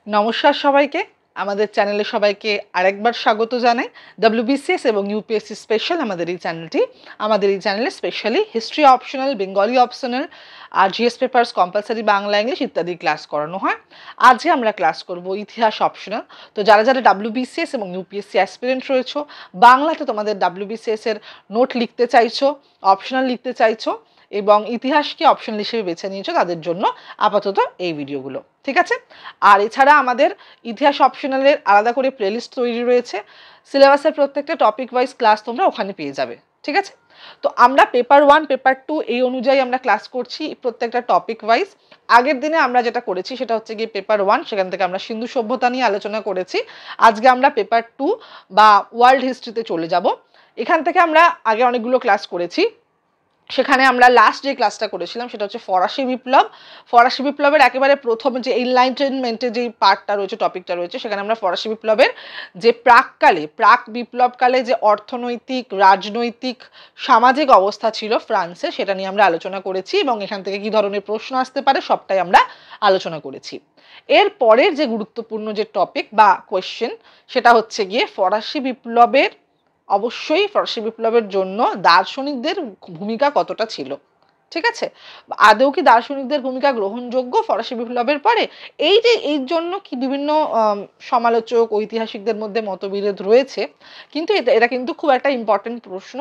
নমস্কার সবাইকে, আমাদের চ্যানেলে সবাইকে আরেকবার স্বাগত জানাই। ডব্লিউবিসিএস এবং ইউপিএসসি স্পেশাল আমাদের এই চ্যানেলটি। আমাদের এই চ্যানেলে specially history optional, Bengali optional আর GS papers, compulsory Bangla, English ইত্যাদি ক্লাস করানো হয়। আজকে আমরা ক্লাস করব ইতিহাস অপশনাল। তো যারা যারা ডব্লিউবিসিএস এবং ইউপিএসসি অ্যাসপিরেন্ট রয়েছো, বাংলাতে তোমাদের ডব্লিউবিসিএস এর নোট লিখতে চাইছো, অপশনাল লিখতে চাইছো এবং ইতিহাসকে অপশনাল হিসেবে বেছে নিয়েছো, তাদের জন্য আপাতত এই ভিডিওগুলো, ঠিক আছে? আর এছাড়া আমাদের ইতিহাস অপশনালের আলাদা করে প্লেলিস্ট তৈরি রয়েছে। সিলেবাসের প্রত্যেকটা টপিক ওয়াইজ ক্লাস তোমরা ওখানে পেয়ে যাবে, ঠিক আছে? তো আমরা পেপার 1, পেপার 2 এই অনুযায়ী আমরা ক্লাস করছি প্রত্যেকটা টপিক ওয়াইজ। আগের দিনে আমরা যেটা করেছি সেটা হচ্ছে গিয়ে পেপার 1, সেখান থেকে আমরা সিন্ধু সভ্যতা নিয়ে আলোচনা করেছি। আজকে আমরা পেপার 2 বা ওয়ার্ল্ড হিস্ট্রিতে চলে যাব। এখান থেকে আমরা আগে অনেকগুলো ক্লাস করেছি। সেখানে আমরা লাস্ট যে ক্লাসটা করেছিলাম সেটা হচ্ছে ফরাসি বিপ্লব। ফরাসি বিপ্লবের একেবারে প্রথম যে এনলাইটেনমেন্টের যে পার্টটা রয়েছে, টপিকটা রয়েছে, সেখানে আমরা ফরাসি বিপ্লবের যে প্রাক বিপ্লবকালে যে অর্থনৈতিক, রাজনৈতিক, সামাজিক অবস্থা ছিল ফ্রান্সে, সেটা নিয়ে আমরা আলোচনা করেছি এবং এখান থেকে কী ধরনের প্রশ্ন আসতে পারে সবটাই আমরা আলোচনা করেছি। এর পরের যে গুরুত্বপূর্ণ যে টপিক বা কোয়েশ্চেন, সেটা হচ্ছে গিয়ে ফরাসি বিপ্লবের, অবশ্যই ফরাসি বিপ্লবের জন্য দার্শনিকদের ভূমিকা কতটা ছিল, ঠিক আছে? আদৌ কি দার্শনিকদের ভূমিকা গ্রহণযোগ্য ফরাসি বিপ্লবের পরে? এই জন্য কি বিভিন্ন সমালোচক, ঐতিহাসিকদের মধ্যে মতবিরোধ রয়েছে, কিন্তু এটা কিন্তু খুব একটা ইম্পর্টেন্ট প্রশ্ন।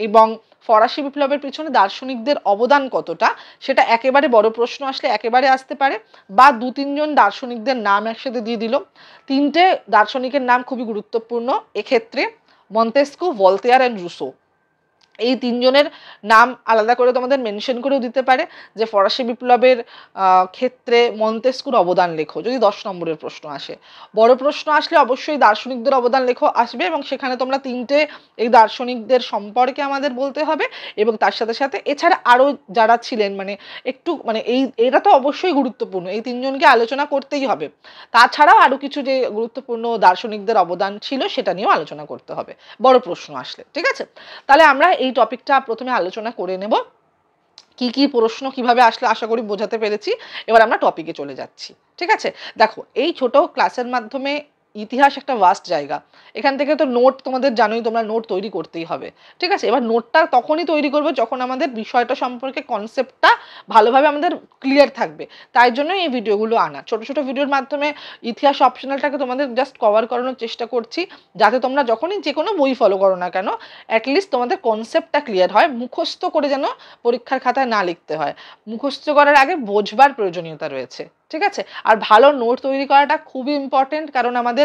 এবং ফরাসি বিপ্লবের পিছনে দার্শনিকদের অবদান কতটা, সেটা একেবারে বড় প্রশ্ন আসলে একেবারে আসতে পারে। বা 2-3 জন দার্শনিকদের নাম একসাথে দিয়ে দিল। 3টে দার্শনিকের নাম খুবই গুরুত্বপূর্ণ এক্ষেত্রে: মন্তেস্কু, ভলতেয়ার অ্যান্ড রুসো। এই 3জনের নাম আলাদা করে তোমাদের মেনশন করেও দিতে পারে যে ফরাসি বিপ্লবের ক্ষেত্রে মন্তেস্কুর অবদান লেখো, যদি 10 নম্বরের প্রশ্ন আসে। বড় প্রশ্ন আসলে অবশ্যই দার্শনিকদের অবদান লেখো আসবে, এবং সেখানে তোমরা 3টে এই দার্শনিকদের সম্পর্কে আমাদের বলতে হবে। এবং তার সাথে সাথে এছাড়া আরও যারা ছিলেন, এটা তো অবশ্যই গুরুত্বপূর্ণ, এই 3জনকে আলোচনা করতেই হবে। তাছাড়াও আরও কিছু যে গুরুত্বপূর্ণ দার্শনিকদের অবদান ছিল সেটা নিয়েও আলোচনা করতে হবে বড় প্রশ্ন আসলে, ঠিক আছে? তাহলে আমরা এই টপিকটা প্রথমে আলোচনা করে নেব। কি কি প্রশ্ন কিভাবে আসলে আশা করি বোঝাতে পেরেছি। এবার আমরা টপিকে চলে যাচ্ছি, ঠিক আছে? দেখো, এই ছোট ক্লাসের মাধ্যমে ইতিহাস একটা ভাস্ট জায়গা। এখান থেকে তো নোট তোমাদের জানোই, তোমরা নোট তৈরি করতেই হবে, ঠিক আছে? এবার নোটটা তখনই তৈরি করবে যখন আমাদের বিষয়টা সম্পর্কে কনসেপ্টটা ভালোভাবে আমাদের ক্লিয়ার থাকবে। তাই জন্য এই ভিডিওগুলো আনা, ছোট ছোট ভিডিওর মাধ্যমে ইতিহাস অপশনালটাকে তোমাদের জাস্ট কভার করানোর চেষ্টা করছি, যাতে তোমরা যখনই যে কোনো বই ফলো করো না কেন, অ্যাটলিস্ট তোমাদের কনসেপ্টটা ক্লিয়ার হয়। মুখস্থ করে যেন পরীক্ষার খাতায় না লিখতে হয়। মুখস্থ করার আগে বোঝবার প্রয়োজনীয়তা রয়েছে, ঠিক আছে? আর ভালো নোট তৈরি করাটা খুবই ইম্পর্টেন্ট, কারণ আমাদের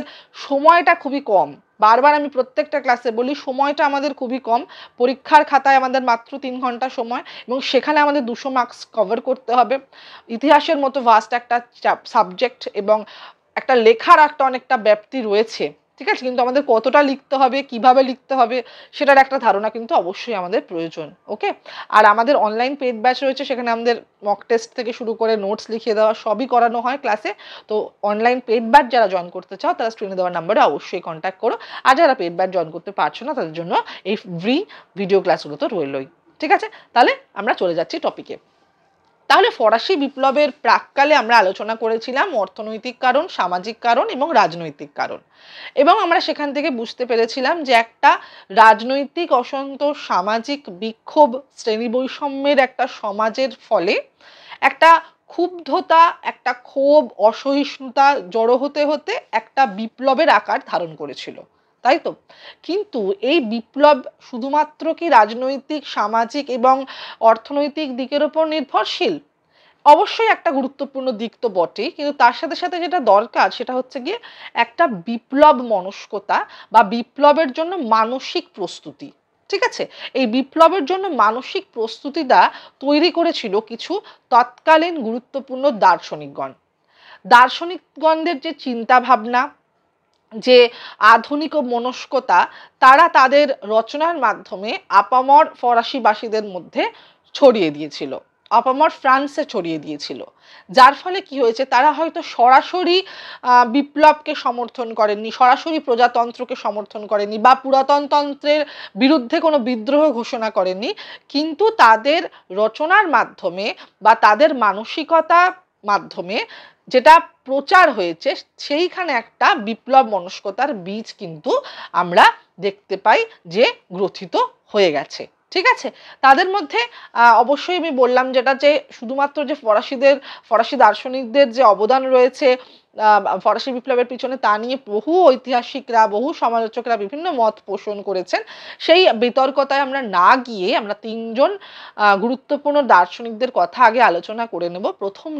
সময়টা খুবই কম। বারবার আমি প্রত্যেকটা ক্লাসে বলি, সময়টা আমাদের খুবই কম। পরীক্ষার খাতায় আমাদের মাত্র 3 ঘন্টা সময়, এবং সেখানে আমাদের 200 মার্কস কভার করতে হবে। ইতিহাসের মতো ভাস্ট একটা সাবজেক্ট, এবং একটা লেখার একটা অনেকটা ব্যাপ্তি রয়েছে, ঠিক আছে? কিন্তু আমাদের কতটা লিখতে হবে, কিভাবে লিখতে হবে, সেটার একটা ধারণা কিন্তু অবশ্যই আমাদের প্রয়োজন, ওকে? আর আমাদের অনলাইন পেড ব্যাচ রয়েছে, সেখানে আমাদের মক টেস্ট থেকে শুরু করে নোটস লিখিয়ে দেওয়া সবই করানো হয় ক্লাসে। তো অনলাইন পেড ব্যাচ যারা জয়েন করতে চাও, তারা স্ক্রিনে দেওয়ার নাম্বারে অবশ্যই কন্ট্যাক্ট করো। আর যারা পেড ব্যাচ জয়েন করতে পারছো না, তাদের জন্য এই ফ্রি ভিডিও ক্লাসগুলো তো রইলই, ঠিক আছে? তাহলে আমরা চলে যাচ্ছি টপিকে। তাহলে ফরাসি বিপ্লবের প্রাক্কালে আমরা আলোচনা করেছিলাম অর্থনৈতিক কারণ, সামাজিক কারণ এবং রাজনৈতিক কারণ। এবং আমরা সেখান থেকে বুঝতে পেরেছিলাম যে একটা রাজনৈতিক অসন্তোষ, সামাজিক বিক্ষোভ, শ্রেণী বৈষম্যের একটা সমাজের ফলে একটা ক্ষুব্ধতা, একটা ক্ষোভ, অসহিষ্ণুতা জড়ো হতে হতে একটা বিপ্লবের আকার ধারণ করেছিল, তাই তো? কিন্তু এই বিপ্লব শুধুমাত্র কি রাজনৈতিক, সামাজিক এবং অর্থনৈতিক দিকের উপর নির্ভরশীল? অবশ্যই একটা গুরুত্বপূর্ণ দিক তো বটেই, কিন্তু তার সাথে সাথে যেটা দরকার সেটা হচ্ছে গিয়ে একটা বিপ্লব মনস্কতা বা বিপ্লবের জন্য মানসিক প্রস্তুতি, ঠিক আছে? এই বিপ্লবের জন্য মানসিক প্রস্তুতিটা তৈরি করেছিল কিছু তৎকালীন গুরুত্বপূর্ণ দার্শনিকগণদের যে চিন্তা ভাবনা, যে আধুনিক মনস্কতা, তারা তাদের রচনার মাধ্যমে আপামর ফরাসিবাসীদের মধ্যে ছড়িয়ে দিয়েছিল, আপামর ফ্রান্সে ছড়িয়ে দিয়েছিল। যার ফলে কি হয়েছে, তারা হয়তো সরাসরি বিপ্লবকে সমর্থন করেননি, সরাসরি প্রজাতন্ত্রকে সমর্থন করেননি, বা পুরাতনতন্ত্রের বিরুদ্ধে কোনো বিদ্রোহ ঘোষণা করেননি, কিন্তু তাদের রচনার মাধ্যমে বা তাদের মানসিকতা মাধ্যমে যেটা প্রচার হয়েছে সেইখানে একটা বিপ্লব মনস্কতার বীজ কিন্তু আমরা দেখতে পাই যে গ্রথিত হয়ে গেছে। ঠিক আছে, তাদের মধ্যে অবশ্যই আমি বললাম যেটা যে শুধুমাত্র যে ফরাসি দার্শনিকদের যে অবদান রয়েছে ফরাসি বিপ্লবের পিছনে তা নিয়ে বহু ঐতিহাসিকরা, বহু সমালোচকরা বিভিন্ন মত পোষণ করেছেন। সেই বিতর্কতায় আমরা না গিয়ে আমরা তিনজন গুরুত্বপূর্ণ দার্শনিকদের কথা আগে আলোচনা করে নেব। প্রথম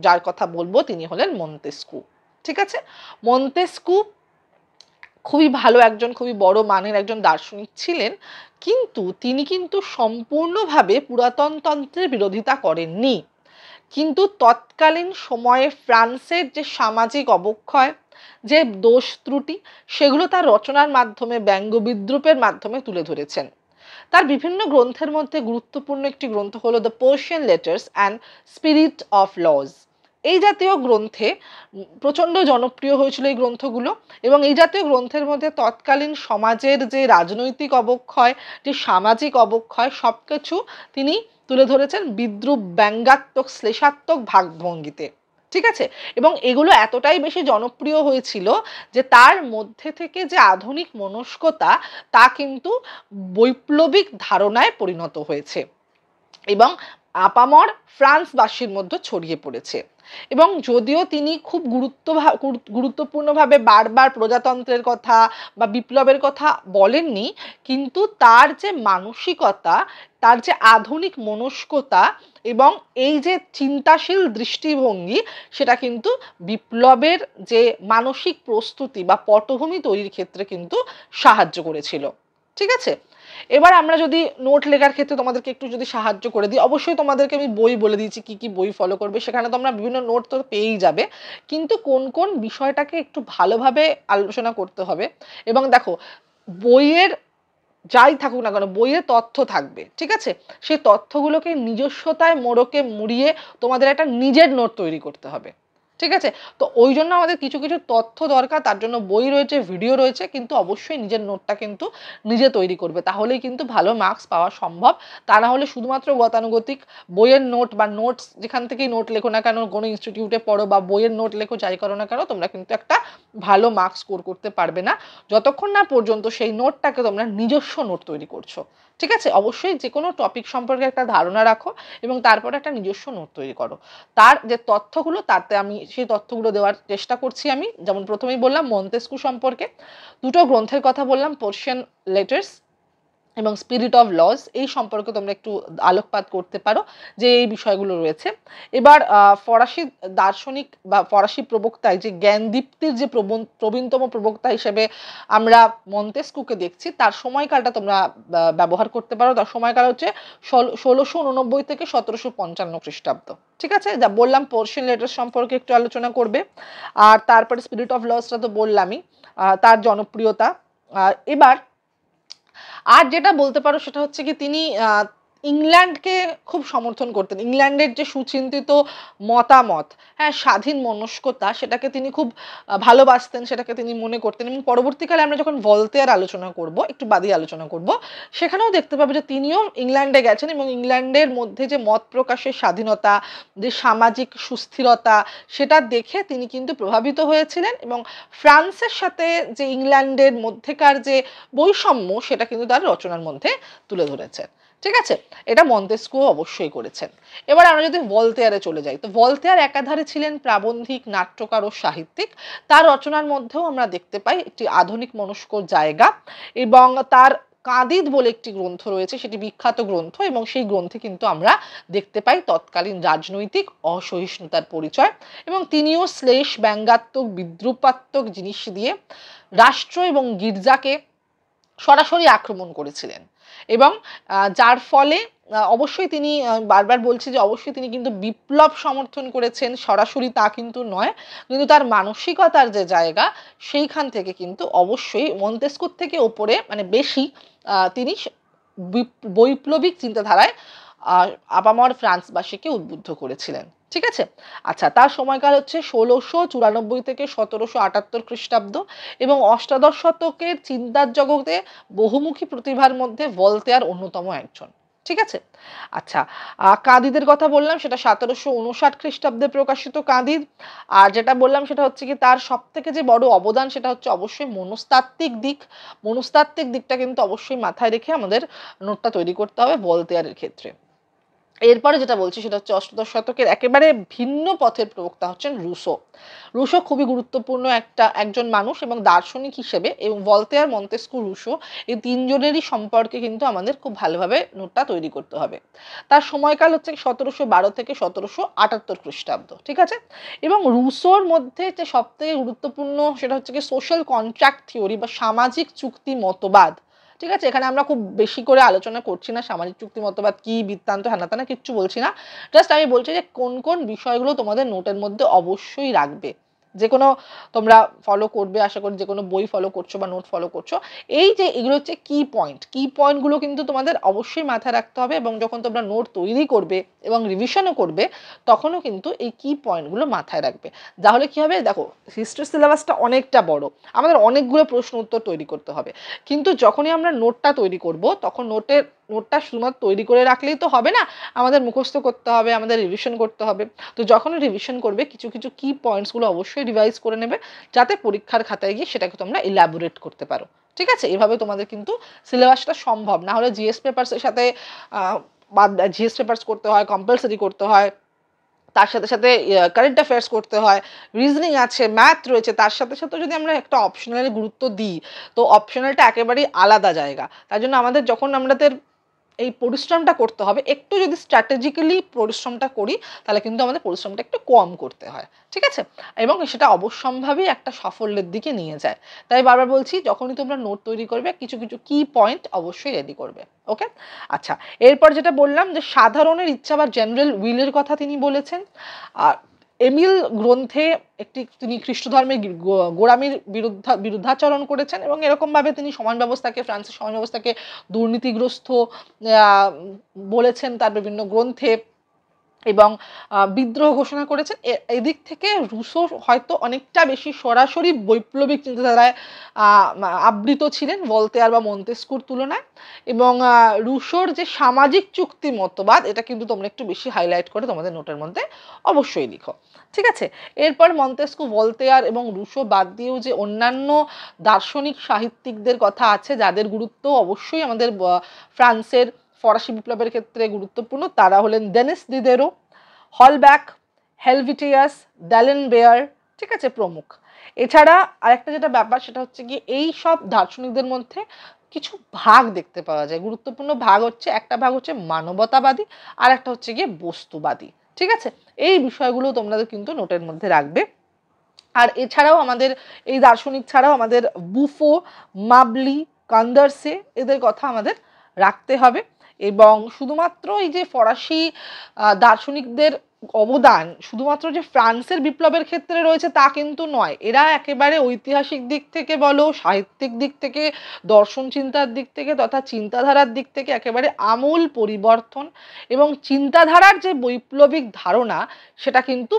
যার কথা বলবো তিনি হলেন মন্তেস্কু। ঠিক আছে, মন্তেস্কু খুবই ভালো একজন, খুবই বড় মানের একজন দার্শনিক ছিলেন, কিন্তু তিনি কিন্তু সম্পূর্ণভাবে পুরাতনতন্ত্রের বিরোধিতা করেননি। কিন্তু তৎকালীন সময়ে ফ্রান্সের যে সামাজিক অবক্ষয়, যে দোষ ত্রুটি, সেগুলো তার রচনার মাধ্যমে, ব্যঙ্গ বিদ্রূপের মাধ্যমে তুলে ধরেছেন। তার বিভিন্ন গ্রন্থের মধ্যে গুরুত্বপূর্ণ একটি গ্রন্থ হলো the Persian letters and spirit of laws. এই জাতীয় গ্রন্থে প্রচণ্ড জনপ্রিয় হয়েছিল এই গ্রন্থগুলো, এবং এই জাতীয় গ্রন্থের মধ্যে তৎকালীন সমাজের যে রাজনৈতিক অবক্ষয়, যে সামাজিক অবক্ষয়, সব কিছু তিনি তুলে ধরেছেন বিদ্রূপ, ব্যঙ্গাত্মক, শ্লেষাত্মক ভাবভঙ্গিতে। ঠিক আছে, এবং এগুলো এতটাই বেশি জনপ্রিয় হয়েছিল যে তার মধ্যে থেকে যে আধুনিক মনস্কতা তা কিন্তু বৈপ্লবিক ধারণায় পরিণত হয়েছে এবং আপামর ফ্রান্সবাসীর মধ্যে ছড়িয়ে পড়েছে। এবং যদিও তিনি খুব গুরুত্বপূর্ণভাবে বারবার প্রজাতন্ত্রের কথা বা বিপ্লবের কথা বলেননি, কিন্তু তার যে মানসিকতা, তার যে আধুনিক মনস্কতা এবং এই যে চিন্তাশীল দৃষ্টিভঙ্গি, সেটা কিন্তু বিপ্লবের যে মানসিক প্রস্তুতি বা পটভূমি তৈরির ক্ষেত্রে কিন্তু সাহায্য করেছিল। ঠিক আছে, এবার আমরা যদি নোট লেখার ক্ষেত্রে তোমাদেরকে একটু যদি সাহায্য করে দিই, অবশ্যই তোমাদেরকে আমি বই বলে দিয়েছি কি কি বই ফলো করবে, সেখানে তোমরা বিভিন্ন নোট তো পেয়েই যাবে, কিন্তু কোন কোন বিষয়টাকে একটু ভালোভাবে আলোচনা করতে হবে। এবং দেখো, বইয়ের যাই থাকুক না কেন, বইয়ে তথ্য থাকবে। ঠিক আছে, সেই তথ্যগুলোকে নিজস্বতায় মোড়কে মুড়িয়ে তোমাদের একটা নিজের নোট তৈরি করতে হবে। ঠিক আছে, তো ওই জন্য আমাদের কিছু কিছু তথ্য দরকার, তার জন্য বই রয়েছে, ভিডিও রয়েছে, কিন্তু অবশ্যই নিজের নোটটা কিন্তু নিজে তৈরি করবে, তাহলেই কিন্তু ভালো মার্কস পাওয়া সম্ভব। তা না হলে শুধুমাত্র গতানুগতিক বইয়ের নোট বা নোটস, যেখান থেকেই নোট লেখো না কেন, কোনো ইনস্টিটিউটে পড়ো বা বইয়ের নোট লেখো, যাই করো না কেন, তোমরা কিন্তু একটা ভালো মার্কস স্কোর করতে পারবে না যতক্ষণ না পর্যন্ত সেই নোটটাকে তোমরা নিজস্ব নোট তৈরি করছো। ঠিক আছে, অবশ্যই যে কোনো টপিক সম্পর্কে একটা ধারণা রাখো এবং তারপরে একটা নিজস্ব নোট তৈরি করো। তার যে তথ্যগুলো, তাতে আমি সেই তথ্যগুলো দেওয়ার চেষ্টা করছি। আমি যেমন প্রথমেই বললাম মন্তেস্কু সম্পর্কে, দুটো গ্রন্থের কথা বললাম, পার্সিয়ান লেটার্স এবং স্পিরিট অফ লজ, এই সম্পর্কে তোমরা একটু আলোকপাত করতে পারো যে এই বিষয়গুলো রয়েছে। এবার ফরাসি দার্শনিক বা ফরাসি প্রবক্তায় যে জ্ঞানদীপ্তির যে প্রবীণতম প্রবক্তা হিসেবে আমরা মন্তেস্কুকে দেখছি, তার সময়কালটা তোমরা ব্যবহার করতে পারো। তার সময়কাল হচ্ছে 1689 থেকে 1755 খ্রিস্টাব্দ। ঠিক আছে, যা বললাম পার্সিয়ান লেটার্স সম্পর্কে একটু আলোচনা করবে, আর তারপরে স্পিরিট অফ লজটা তো বললামই, তার জনপ্রিয়তা। এবার আর যেটা বলতে পারো সেটা হচ্ছে কি, তিনি ইংল্যান্ডকে খুব সমর্থন করতেন। ইংল্যান্ডের যে সুচিন্তিত মতামত, হ্যাঁ, স্বাধীন মনস্কতা, সেটাকে তিনি খুব ভালোবাসতেন, সেটাকে তিনি মনে করতেন। এবং পরবর্তীকালে আমরা যখন ভলতেয়ার আলোচনা করব, একটু বাদই আলোচনা করব, সেখানেও দেখতে পাবে যে তিনিও ইংল্যান্ডে গেছেন এবং ইংল্যান্ডের মধ্যে যে মত প্রকাশের স্বাধীনতা, যে সামাজিক সুস্থিরতা, সেটা দেখে তিনি কিন্তু প্রভাবিত হয়েছিলেন এবং ফ্রান্সের সাথে যে ইংল্যান্ডের মধ্যেকার যে বৈষম্য, সেটা কিন্তু তার রচনার মধ্যে তুলে ধরেছেন। ঠিক আছে, এটা মন্তেস্কু অবশ্যই করেছেন। এবার আমরা যদি ভলতেয়ারে চলে যাই, তো ভলতেয়ার একাধারে ছিলেন প্রাবন্ধিক, নাট্যকার ও সাহিত্যিক। তার রচনার মধ্যেও আমরা দেখতে পাই একটি আধুনিক মনস্ক জায়গা, এবং তার কাঁদিদ বলে একটি গ্রন্থ রয়েছে, সেটি বিখ্যাত গ্রন্থ, এবং সেই গ্রন্থে কিন্তু আমরা দেখতে পাই তৎকালীন রাজনৈতিক অসহিষ্ণুতার পরিচয়, এবং তিনিও শ্লেষ, ব্যঙ্গাত্মক, বিদ্রুপাত্মক জিনিস দিয়ে রাষ্ট্র এবং গির্জাকে সরাসরি আক্রমণ করেছিলেন। এবং যার ফলে অবশ্যই তিনি, বারবার বলছি যে অবশ্যই তিনি কিন্তু বিপ্লব সমর্থন করেছেন, সরাসরি তা কিন্তু নয়, কিন্তু তার মানসিকতার যে জায়গা, সেইখান থেকে কিন্তু অবশ্যই মন্তেস্কুর থেকে ওপরে, মানে বেশি, তিনি বৈপ্লবিক চিন্তাধারায় আপামর ফ্রান্সবাসীকে উদ্বুদ্ধ করেছিলেন। ঠিক আছে, আচ্ছা, তার সময়কাল হচ্ছে 1694 থেকে 1778 খ্রিস্টাব্দ, এবং অষ্টাদশ শতকের চিন্তার জগতে বহুমুখী প্রতিভার মধ্যে ভলতেয়ার অন্যতম একজন। ঠিক আছে। আচ্ছা, কাঁদিদের কথা বললাম, সেটা 1759 খ্রিস্টাব্দে প্রকাশিত কাঁদিদ। আর যেটা বললাম সেটা হচ্ছে কি তার সব থেকে যে বড় অবদান সেটা হচ্ছে অবশ্যই মনস্তাত্ত্বিক দিক। মনস্তাত্ত্বিক দিকটা কিন্তু অবশ্যই মাথায় রেখে আমাদের নোটটা তৈরি করতে হবে ভলতেয়ারের ক্ষেত্রে। এরপরে যেটা বলছি সেটা হচ্ছে অষ্টাদশ শতকের একেবারে ভিন্ন পথের প্রবক্তা হচ্ছেন রুসো। রুসো খুবই গুরুত্বপূর্ণ একজন মানুষ এবং দার্শনিক হিসেবে, এবং ভলতেয়ার, মন্তেস্কু, রুসো এই তিনজনেরই সম্পর্কে কিন্তু আমাদের খুব ভালোভাবে নোটটা তৈরি করতে হবে। তার সময়কাল হচ্ছে 1712 থেকে 1778 খ্রিস্টাব্দ, ঠিক আছে। এবং রুসোর মধ্যে যে সব থেকে গুরুত্বপূর্ণ সেটা হচ্ছে কি সোশ্যাল কন্ট্রাক্ট থিওরি বা সামাজিক চুক্তি মতবাদ, ঠিক আছে। এখানে আমরা খুব বেশি করে আলোচনা করছি না সামাজিক চুক্তি মতবাদ কি, বৃত্তান্ত, হ্যানাতানা কিচ্ছু বলছি না। জাস্ট আমি বলছি যে কোন কোন বিষয়গুলো তোমাদের নোটের মধ্যে অবশ্যই রাখবে। যে কোনো তোমরা ফলো করবে আশা করি, যে কোনো বই ফলো করছো বা নোট ফলো করছো। এই যে এগুলো হচ্ছে কি পয়েন্টগুলো কিন্তু তোমাদের অবশ্যই মাথায় রাখতে হবে, এবং যখন তোমরা নোট তৈরি করবে এবং রিভিশনও করবে তখনও কিন্তু এই কি পয়েন্টগুলো মাথায় রাখবে। তাহলে কি হবে, দেখো হিস্ট্রি সিলেবাসটা অনেকটা বড়, আমাদের অনেকগুলো প্রশ্ন উত্তর তৈরি করতে হবে। কিন্তু যখনই আমরা নোটটা তৈরি করব তখন নোটটা শুধুমাত্র তৈরি করে রাখলেই তো হবে না, আমাদের মুখস্থ করতে হবে, আমাদের রিভিশন করতে হবে। তো যখনই রিভিশন করবে কিছু কিছু কি পয়েন্টসগুলো অবশ্যই রিভাইজ করে নেবে, যাতে পরীক্ষার খাতায় গিয়ে সেটাকে তোমরা ইলাবোরেট করতে পারো, ঠিক আছে। এভাবে তোমাদের কিন্তু সিলেবাসটা সম্ভব। না হলে জিএস পেপারসের সাথে জিএস পেপারস করতে হয়, কম্পালসারি করতে হয়, তার সাথে সাথে কারেন্ট অ্যাফেয়ার্স করতে হয়, রিজনিং আছে, ম্যাথ রয়েছে, তার সাথে সাথে যদি আমরা একটা অপশনালে গুরুত্ব দিই তো অপশনালটা একেবারেই আলাদা জায়গা। তার জন্য আমাদের যখন আমাদের এই পরিশ্রমটা করতে হবে, একটু যদি স্ট্র্যাটেজিক্যালি পরিশ্রমটা করি তাহলে কিন্তু আমাদের পরিশ্রমটা একটু কম করতে হয়, ঠিক আছে। এবং সেটা অবশ্যম্ভাবী একটা সাফল্যের দিকে নিয়ে যায়। তাই বারবার বলছি, যখনই তোমরা নোট তৈরি করবে কিছু কিছু কি পয়েন্ট অবশ্যই রেডি করবে, ওকে। আচ্ছা, এরপর যেটা বললাম যে সাধারণের ইচ্ছা বা জেনারেল উইলের কথা তিনি বলেছেন। আর এমিল গ্রন্থে তিনি খ্রিস্ট ধর্মের গোড়ামির বিরুদ্ধাচরণ করেছেন, এবং এরকমভাবে তিনি ফ্রান্সের সমাজ ব্যবস্থাকে দুর্নীতিগ্রস্ত বলেছেন তার বিভিন্ন গ্রন্থে, এবং বিদ্রোহ ঘোষণা করেছেন। এদিক থেকে রুসো হয়তো অনেকটা বেশি সরাসরি বৈপ্লবিক চিন্তাধারায় আবৃত ছিলেন ভলতেয়ার বা মন্তেস্কুর তুলনায়। এবং রুসোর যে সামাজিক চুক্তি মতবাদ এটা কিন্তু তোমরা একটু বেশি হাইলাইট করে তোমাদের নোটের মধ্যে অবশ্যই লিখো, ঠিক আছে। এরপর মন্তেস্কু, ভলতেয়ার এবং রুসো বাদ দিয়েও যে অন্যান্য দার্শনিক সাহিত্যিকদের কথা আছে যাদের গুরুত্ব অবশ্যই আমাদের ফ্রান্সের ফরাসি বিপ্লবের ক্ষেত্রে গুরুত্বপূর্ণ, তারা হলেন ডেনিস দিদেরো, হলব্যাক, হেলভিটিয়াস, ড্যালেনবেয়ার, ঠিক আছে, প্রমুখ। এছাড়া আরেকটা যেটা ব্যাপার সেটা হচ্ছে কি এই সব দার্শনিকদের মধ্যে কিছু ভাগ দেখতে পাওয়া যায়। গুরুত্বপূর্ণ ভাগ হচ্ছে, একটা ভাগ হচ্ছে মানবতাবাদী, আর একটা হচ্ছে গিয়ে বস্তুবাদী, ঠিক আছে। এই বিষয়গুলো তোমরা কিন্তু নোটের মধ্যে রাখবে। আর এছাড়াও আমাদের এই দার্শনিক ছাড়াও আমাদের বুফো, মাবলি, কান্দারসে এদের কথা আমাদের রাখতে হবে। এবং শুধুমাত্র এই যে ফরাসি দার্শনিকদের অবদান শুধুমাত্র যে ফ্রান্সের বিপ্লবের ক্ষেত্রে রয়েছে তা কিন্তু নয়, এরা একেবারে ঐতিহাসিক দিক থেকে বলো, সাহিত্যিক দিক থেকে, দর্শন চিন্তার দিক থেকে তথা চিন্তাধারার দিক থেকে একেবারে আমূল পরিবর্তন, এবং চিন্তাধারার যে বৈপ্লবিক ধারণা সেটা কিন্তু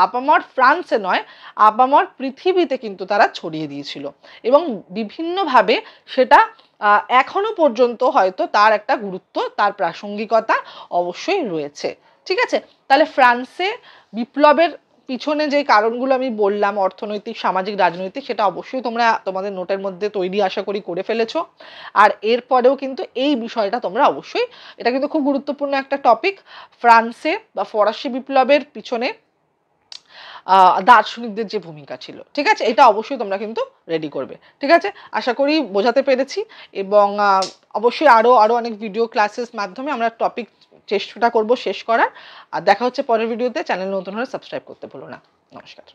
আপামর ফ্রান্সে নয়, আপামর পৃথিবীতে কিন্তু তারা ছড়িয়ে দিয়েছিল, এবং বিভিন্নভাবে সেটা এখনো পর্যন্ত হয়তো তার একটা গুরুত্ব, তার প্রাসঙ্গিকতা অবশ্যই রয়েছে, ঠিক আছে। তাহলে ফ্রান্সে বিপ্লবের পিছনে যে কারণগুলো আমি বললাম, অর্থনৈতিক, সামাজিক, রাজনৈতিক, সেটা অবশ্যই তোমরা তোমাদের নোটের মধ্যে তৈরি আশা করি করে ফেলেছো। আর এরপরেও কিন্তু এই বিষয়টা তোমরা অবশ্যই, এটা কিন্তু খুব গুরুত্বপূর্ণ একটা টপিক, ফ্রান্সে বা ফরাসি বিপ্লবের পিছনে দার্শনিকদের যে ভূমিকা ছিল, ঠিক আছে, এটা অবশ্যই তোমরা কিন্তু রেডি করবে, ঠিক আছে। আশা করি বোঝাতে পেরেছি, এবং অবশ্যই আরও অনেক ভিডিও ক্লাসেস মাধ্যমে আমরা টপিক চেষ্টা করব শেষ করার। আর দেখা হচ্ছে পরের ভিডিওতে। চ্যানেল নতুন হলে সাবস্ক্রাইব করতে ভুলো না। নমস্কার।